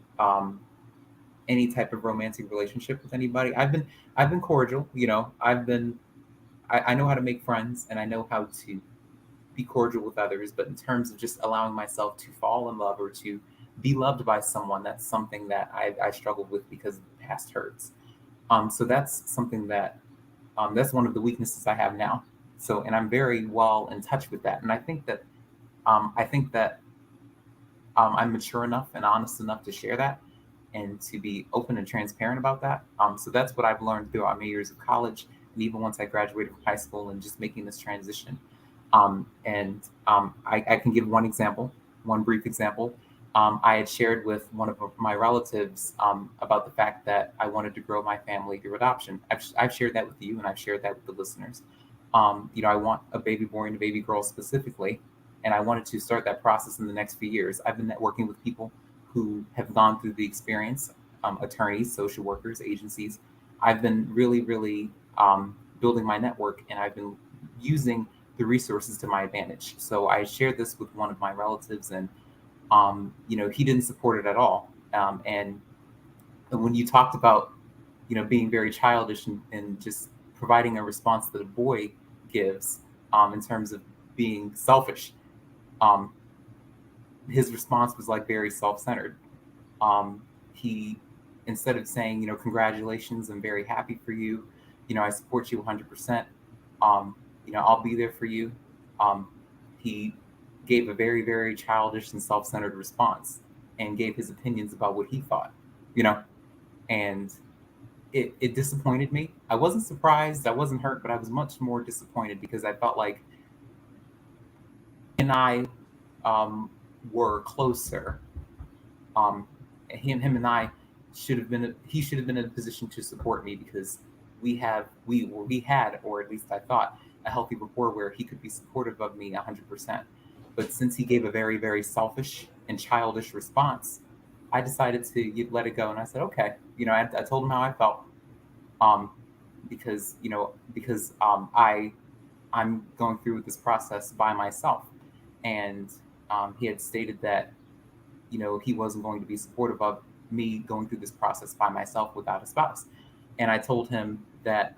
any type of romantic relationship with anybody. I've been cordial, I know how to make friends and I know how to be cordial with others, but in terms of just allowing myself to fall in love or to be loved by someone, that's something that I struggled with because of the past hurts. So that's something that that's one of the weaknesses I have now. So, and I'm very well in touch with that. And I think that I'm mature enough and honest enough to share that and to be open and transparent about that. So that's what I've learned throughout my years of college, and even once I graduated from high school and just making this transition. I can give one example, one brief example. I had shared with one of my relatives about the fact that I wanted to grow my family through adoption. I've shared that with you, and I've shared that with the listeners. I want a baby boy and a baby girl specifically, and I wanted to start that process in the next few years. I've been networking with people who have gone through the experience, attorneys, social workers, agencies. I've been really building my network, and I've been using the resources to my advantage. So I shared this with one of my relatives, and he didn't support it at all. And when you talked about, being very childish and just providing a response that a boy gives, in terms of being selfish, um, his response was like very self-centered. He, instead of saying, congratulations, I'm very happy for you, I support you 100%, I'll be there for you. Um, he gave a very childish and self-centered response and gave his opinions about what he thought, you know, and it disappointed me. I wasn't surprised, I wasn't hurt, but I was much more disappointed because I felt like he and I were closer. Um, him and I should have been. He should have been in a position to support me because we had, or at least I thought, a healthy rapport where he could be supportive of me 100%. But since he gave a very selfish and childish response, I decided to let it go, and I said, okay. I told him how I felt, um, because I'm going through with this process by myself, and he had stated that he wasn't going to be supportive of me going through this process by myself without a spouse. And I told him that,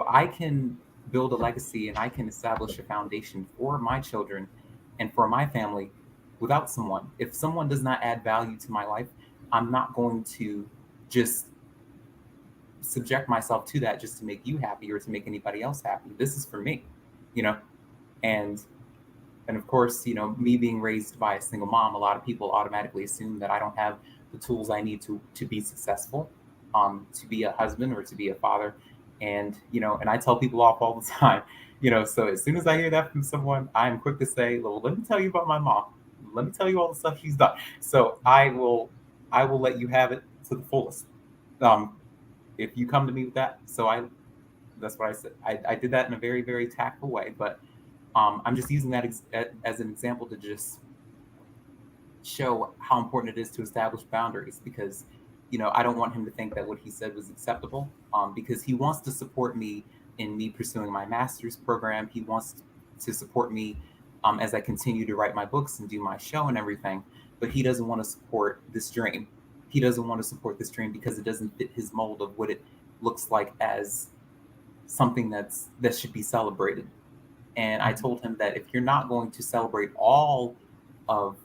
I can build a legacy and I can establish a foundation for my children and for my family without someone. If someone does not add value to my life, I'm not going to just subject myself to that just to make you happy or to make anybody else happy. This is for me, you know, and and of course, me being raised by a single mom, a lot of people automatically assume that I don't have the tools I need to be successful, to be a husband or to be a father. And and I tell people off all the time, So as soon as I hear that from someone, I'm quick to say, "Well, let me tell you about my mom. Let me tell you all the stuff she's done." So I will let you have it to the fullest. Um, if you come to me with that, that's what I said. I did that in a very tactful way, but I'm just using that as an example to just show how important it is to establish boundaries because, I don't want him to think that what he said was acceptable because he wants to support me in me pursuing my master's program. He wants to support me as I continue to write my books and do my show and everything, but he doesn't want to support this dream. He doesn't want to support this dream because it doesn't fit his mold of what it looks like as something that should be celebrated. And I told him that if you're not going to celebrate all of,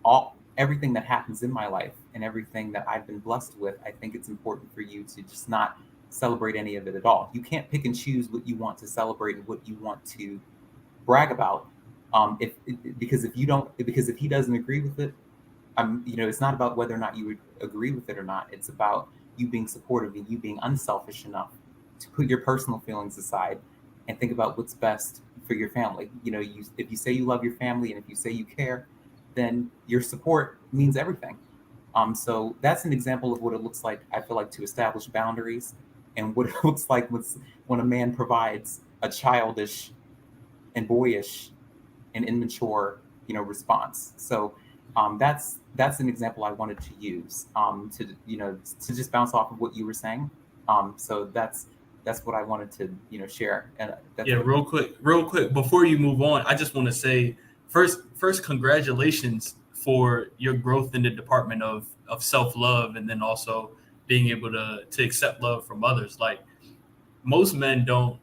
all everything that happens in my life and everything that I've been blessed with, I think it's important for you to just not celebrate any of it at all. You can't pick and choose what you want to celebrate and what you want to brag about. If because if you don't because if he doesn't agree with it, it's not about whether or not you would agree with it or not. It's about you being supportive and you being unselfish enough to put your personal feelings aside and think about what's best for your family. If you say you love your family and if you say you care, then your support means everything. So that's an example of what it looks like, I feel like, to establish boundaries and what it looks like when a man provides a childish and boyish and immature, response. So that's an example I wanted to use to just bounce off of what you were saying. So that's what I wanted to share. And that's Yeah, real quick before you move on, I just want to say first congratulations for your growth in the department of self-love, and then also being able to accept love from others. Like most men don't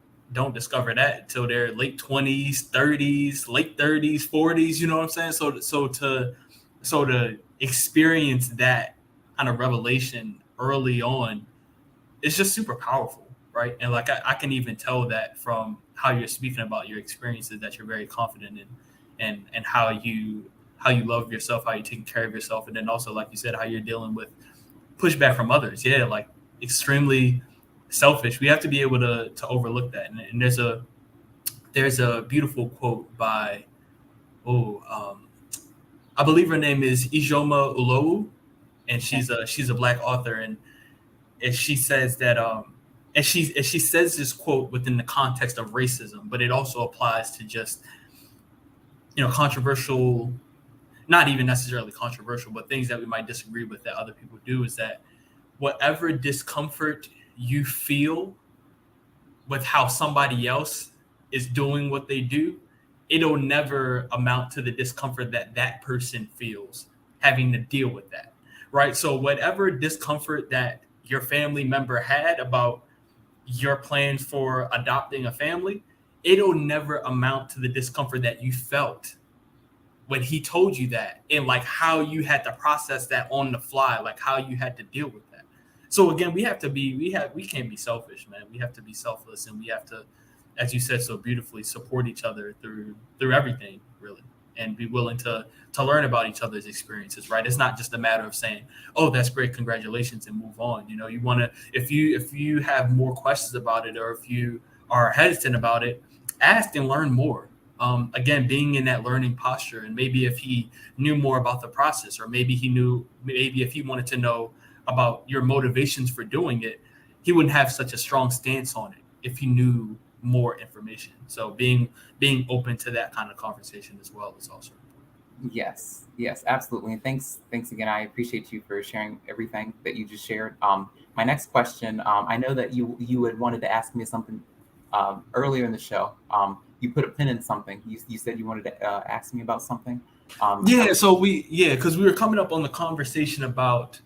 discover that until their late 20s, 30s, late 30s, 40s, you know what I'm saying? So to experience that kind of revelation early on, it's just super powerful, right? And like I can even tell that from how you're speaking about your experiences, that you're very confident in, and how you love yourself, how you're taking care of yourself, and then also, like you said, how you're dealing with pushback from others. Yeah, like extremely selfish. We have to be able to overlook that. And there's a beautiful quote by I believe her name is Ijoma Ulowu, and she's a black author, and she says that and she says this quote within the context of racism, but it also applies to just controversial not even necessarily controversial, but things that we might disagree with that other people do, is that whatever discomfort you feel with how somebody else is doing what they do, it'll never amount to the discomfort that that person feels having to deal with that, right? So whatever discomfort that your family member had about your plans for adopting a family, it'll never amount to the discomfort that you felt when he told you that, and like how you had to process that on the fly, like how you had to deal with that. So again, we can't be selfish, man. We have to be selfless, and we have to, as you said so beautifully, support each other through everything, really, and be willing to learn about each other's experiences, right? It's not just a matter of saying, "Oh, that's great, congratulations," and move on. You know, you want to, if you have more questions about it, or if you are hesitant about it, ask and learn more. Again, being in that learning posture, and maybe if he knew more about the process, or maybe if he wanted to know about your motivations for doing it, he wouldn't have such a strong stance on it if he knew more information. So being open to that kind of conversation as well is also important. Yes, absolutely. And thanks again. I appreciate you for sharing everything that you just shared. My next question, I know that you had wanted to ask me something earlier in the show. You put a pin in something. You said you wanted to ask me about something. Because we were coming up on the conversation about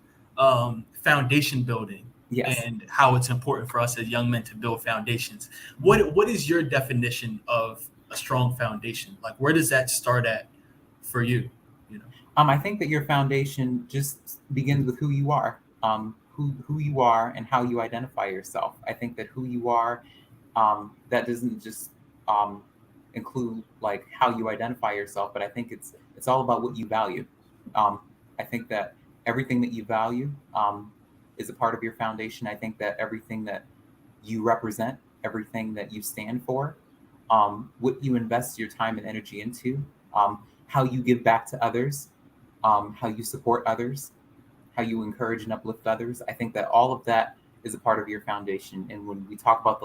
foundation building, Yes. and how it's important for us as young men to build foundations. What is your definition of a strong foundation? Like, where does that start at for you? You know. I think that your foundation just begins with who you are, who you are, and how you identify yourself. I think that who you are, that doesn't just include like how you identify yourself, but I think it's all about what you value. I think that everything that you value is a part of your foundation. I think that everything that you represent, everything that you stand for, what you invest your time and energy into, how you give back to others, how you support others, how you encourage and uplift others. I think that all of that is a part of your foundation. And when we talk about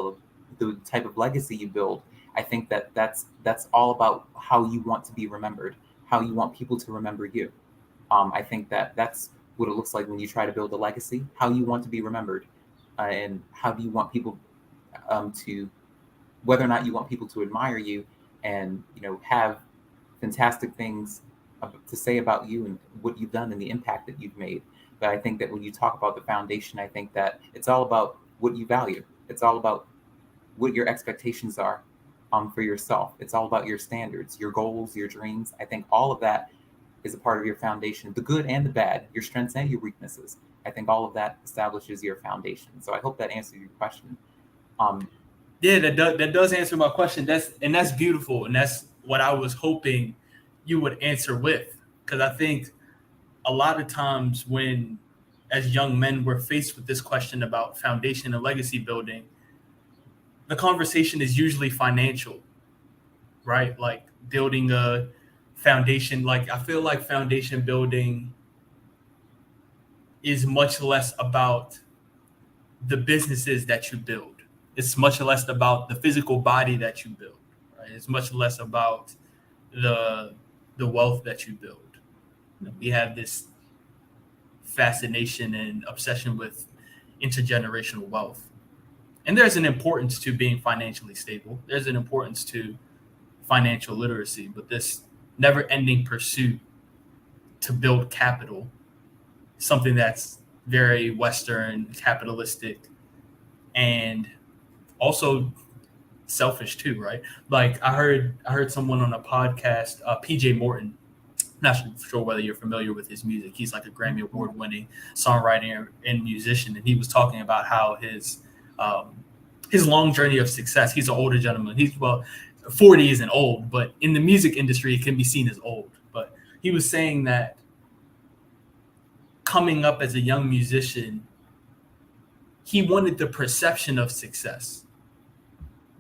the type of legacy you build, I think that that's all about how you want to be remembered, how you want people to remember you. I think that that's what it looks like when you try to build a legacy, how you want to be remembered, and how do you want people to, whether or not you want people to admire you and have fantastic things to say about you and what you've done and the impact that you've made. But I think that when you talk about the foundation, I think that it's all about what you value. It's all about what your expectations are for yourself. It's all about your standards, your goals, your dreams. I think all of that is a part of your foundation, the good and the bad, your strengths and your weaknesses. I think all of that establishes your foundation. So I hope that answers your question. Yeah, that does answer my question. That's beautiful, and that's what I was hoping you would answer with, because I think a lot of times when, as young men, we're faced with this question about foundation and legacy building, the conversation is usually financial, right? Like building a foundation. Like, I feel like foundation building is much less about the businesses that you build. It's much less about the physical body that you build, right? It's much less about the wealth that you build. We have this fascination and obsession with intergenerational wealth. And there's an importance to being financially stable. There's an importance to financial literacy, but this never-ending pursuit to build capital, something that's very Western, capitalistic, and also selfish too, right? Like I heard someone on a podcast, PJ Morton. Not sure whether you're familiar with his music. He's like a Grammy Award-winning songwriter and musician, and he was talking about how his long journey of success. He's an older gentleman. 40 isn't old, but in the music industry, it can be seen as old. But he was saying that coming up as a young musician, he wanted the perception of success,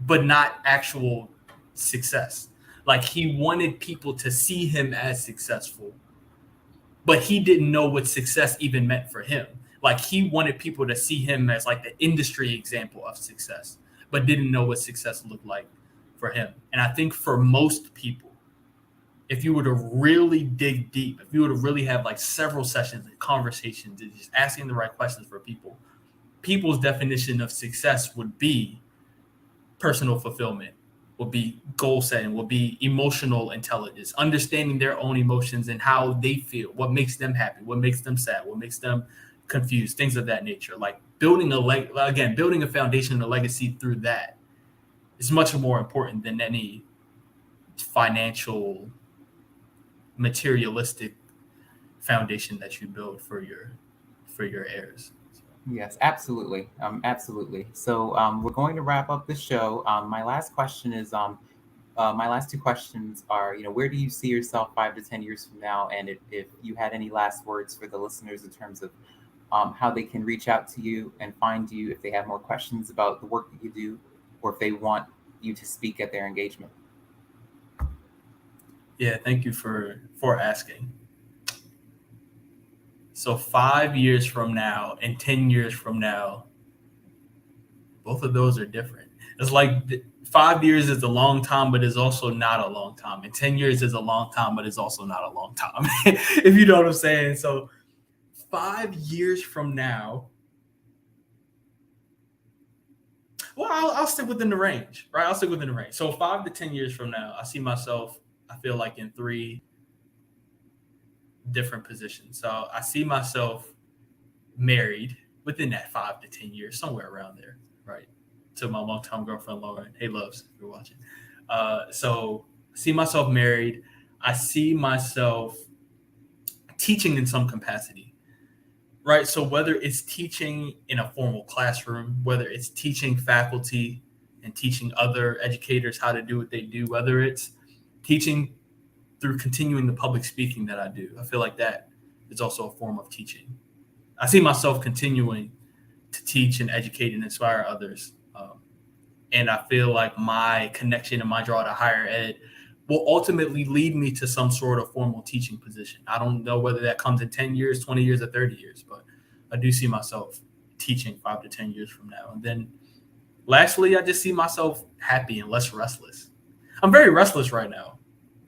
but not actual success. Like, he wanted people to see him as successful, but he didn't know what success even meant for him. Like, he wanted people to see him as like the industry example of success, but didn't know what success looked like for him. And I think for most people, if you were to really dig deep, if you were to really have like several sessions and conversations and just asking the right questions for people, people's definition of success would be personal fulfillment, will be goal setting, will be emotional intelligence, understanding their own emotions and how they feel, what makes them happy, what makes them sad, what makes them confused, things of that nature. Like building a foundation and a legacy through that is much more important than any financial, materialistic foundation that you build for your heirs. Yes, absolutely. Absolutely. So we're going to wrap up the show. My last question is my last two questions are, where do you see yourself 5 to 10 years from now? And if you had any last words for the listeners in terms of how they can reach out to you and find you if they have more questions about the work that you do, or if they want you to speak at their engagement. Yeah, thank you for asking. So 5 years from now and 10 years from now, both of those are different. It's like 5 years is a long time, but it's also not a long time. And 10 years is a long time, but it's also not a long time, if you know what I'm saying. So 5 years from now, well, I'll stick within the range, right? I'll stick within the range. So 5 to 10 years from now, I see myself, I feel like, in 3 different positions. So I see myself married within that 5 to 10 years, somewhere around there, right? To my longtime girlfriend, Lauren. Hey, loves, if you're watching. So I see myself married. I see myself teaching in some capacity, right? So whether it's teaching in a formal classroom, whether it's teaching faculty and teaching other educators how to do what they do, whether it's teaching through continuing the public speaking that I do, I feel like that is also a form of teaching. I see myself continuing to teach and educate and inspire others. And I feel like my connection and my draw to higher ed will ultimately lead me to some sort of formal teaching position. I don't know whether that comes in 10 years, 20 years, or 30 years, but I do see myself teaching 5 to 10 years from now. And then lastly, I just see myself happy and less restless. I'm very restless right now,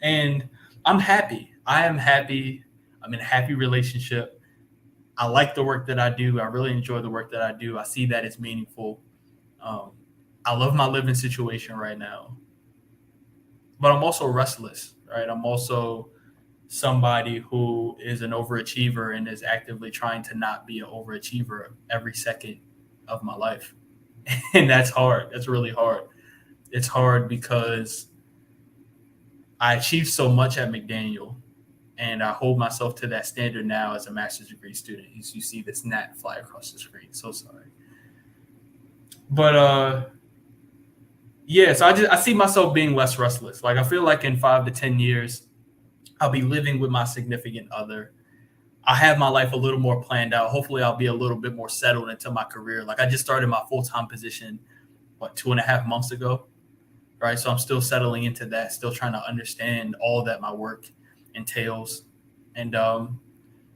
and I'm happy. I am happy. I'm in a happy relationship. I like the work that I do. I really enjoy the work that I do. I see that it's meaningful. I love my living situation right now, but I'm also restless, right? I'm also somebody who is an overachiever and is actively trying to not be an overachiever every second of my life. And that's hard. That's really hard. It's hard because I achieved so much at McDaniel, and I hold myself to that standard now as a master's degree student. You see this gnat fly across the screen. So sorry. But yeah, so I see myself being less restless. Like I feel like in 5 to 10 years, I'll be living with my significant other. I have my life a little more planned out. Hopefully I'll be a little bit more settled into my career. Like I just started my full-time position, 2.5 months ago, right? So I'm still settling into that, still trying to understand all that my work entails. And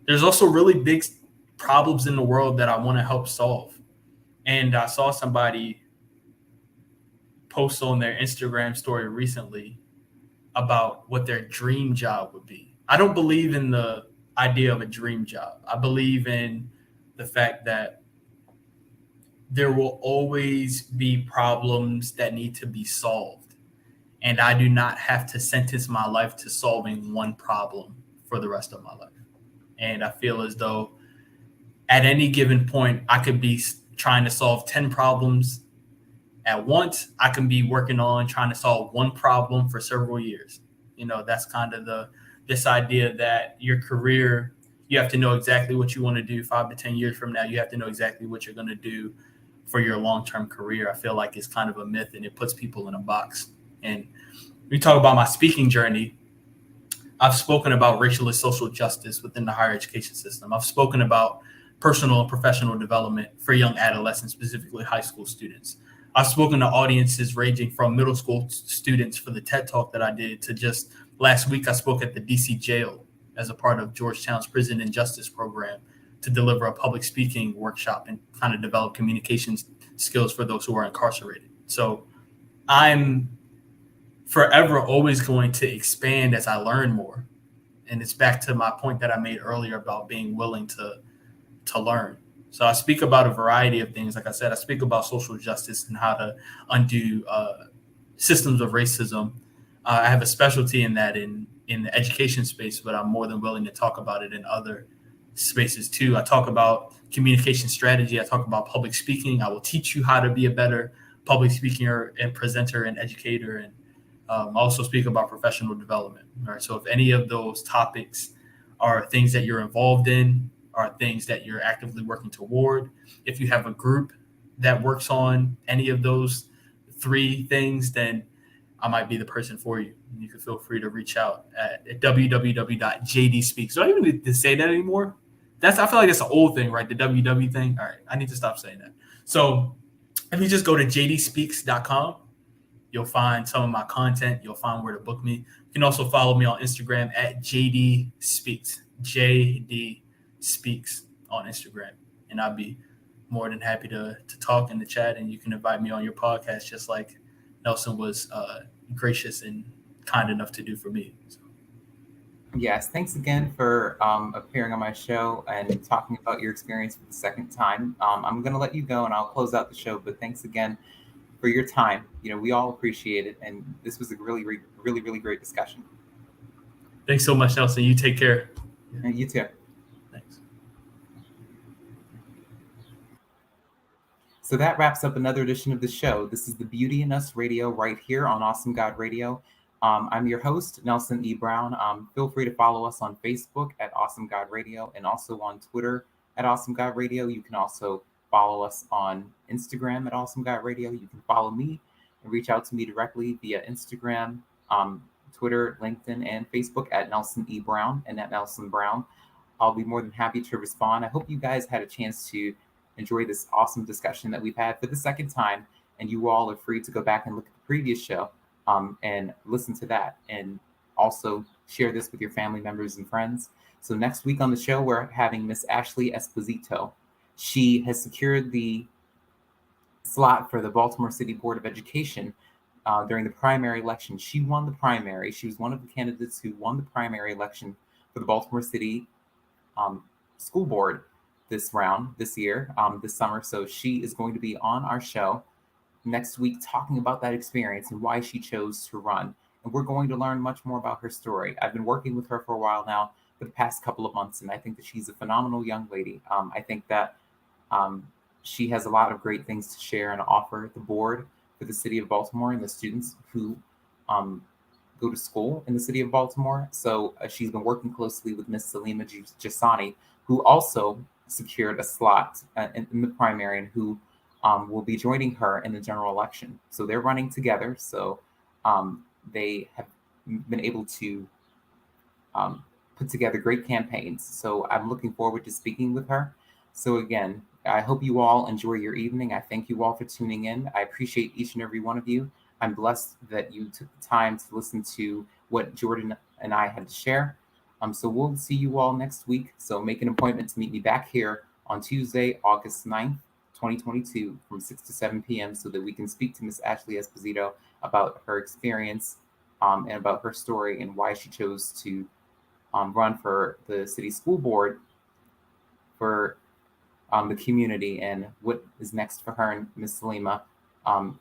there's also really big problems in the world that I want to help solve. And I saw somebody post on their Instagram story recently about what their dream job would be. I don't believe in the idea of a dream job. I believe in the fact that there will always be problems that need to be solved. And I do not have to sentence my life to solving one problem for the rest of my life. And I feel as though at any given point, I could be trying to solve 10 problems at once. I can be working on trying to solve one problem for several years. That's kind of this idea that your career, you have to know exactly what you want to do 5 to 10 years from now. You have to know exactly what you're going to do for your long-term career. I feel like it's kind of a myth, and it puts people in a box. And we talk about my speaking journey. I've spoken about racial and social justice within the higher education system. I've spoken about personal and professional development for young adolescents, specifically high school students. I've spoken to audiences ranging from middle school students for the TED Talk that I did to just last week I spoke at the DC jail as a part of Georgetown's Prison and Justice program to deliver a public speaking workshop and kind of develop communications skills for those who are incarcerated. So I'm forever always going to expand as I learn more. And it's back to my point that I made earlier about being willing to learn. So I speak about a variety of things. Like I said, I speak about social justice and how to undo systems of racism. I have a specialty in that in the education space, but I'm more than willing to talk about it in other spaces too. I talk about communication strategy. I talk about public speaking. I will teach you how to be a better public speaker and presenter and educator. And I also speak about professional development. All right. So if any of those topics are things that you're involved in, are things that you're actively working toward, if you have a group that works on any of those three things, then I might be the person for you. You can feel free to reach out at www.jdspeaks. Do I even need to say that anymore? I feel like that's an old thing, right? The WW thing. All right, I need to stop saying that. So if you just go to jdspeaks.com, you'll find some of my content. You'll find where to book me. You can also follow me on Instagram at JD Speaks on Instagram. And I'd be more than happy to talk in the chat. And you can invite me on your podcast just like Nelson was gracious and kind enough to do for me. So. Yes, thanks again for appearing on my show and talking about your experience for the second time. I'm going to let you go and I'll close out the show, but thanks again for your time. We all appreciate it, and this was a really, really, really great discussion. Thanks so much, Nelson. You take care. And you too. Thanks. So that wraps up another edition of the show. This is the Beauty in Us Radio right here on Awesome God Radio. I'm your host, Nelson E. Brown. Feel free to follow us on Facebook at Awesome God Radio and also on Twitter at Awesome God Radio. You can also follow us on Instagram at Awesome God Radio. You can follow me and reach out to me directly via Instagram, Twitter, LinkedIn, and Facebook at Nelson E. Brown and at Nelson Brown. I'll be more than happy to respond. I hope you guys had a chance to enjoy this awesome discussion that we've had for the second time, and you all are free to go back and look at the previous show and listen to that, and also share this with your family members and friends. So next week on the show, we're having Miss Ashley Esposito. She has secured the slot for the Baltimore City Board of Education during the primary election. She won the primary. She was one of the candidates who won the primary election for the Baltimore City School Board this year, this summer. So she is going to be on our show next week talking about that experience and why she chose to run. And we're going to learn much more about her story. I've been working with her for a while now, for the past couple of months, and I think that she's a phenomenal young lady. I think that she has a lot of great things to share and offer the board for the city of Baltimore and the students who go to school in the city of Baltimore. So she's been working closely with Miss Salima Jasani, who also secured a slot in the primary and who will be joining her in the general election. So they're running together. So they have been able to put together great campaigns. So I'm looking forward to speaking with her. So again, I hope you all enjoy your evening. I thank you all for tuning in. I appreciate each and every one of you. I'm blessed that you took the time to listen to what Jordan and I had to share. So we'll see you all next week. So make an appointment to meet me back here on Tuesday, August 9th, 2022 from 6 to 7 p.m. so that we can speak to Miss Ashley Esposito about her experience and about her story and why she chose to run for the city school board for the community and what is next for her and Miss Salima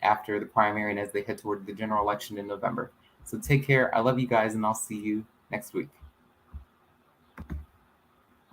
after the primary and as they head toward the general election in November. So take care. I love you guys, and I'll see you next week.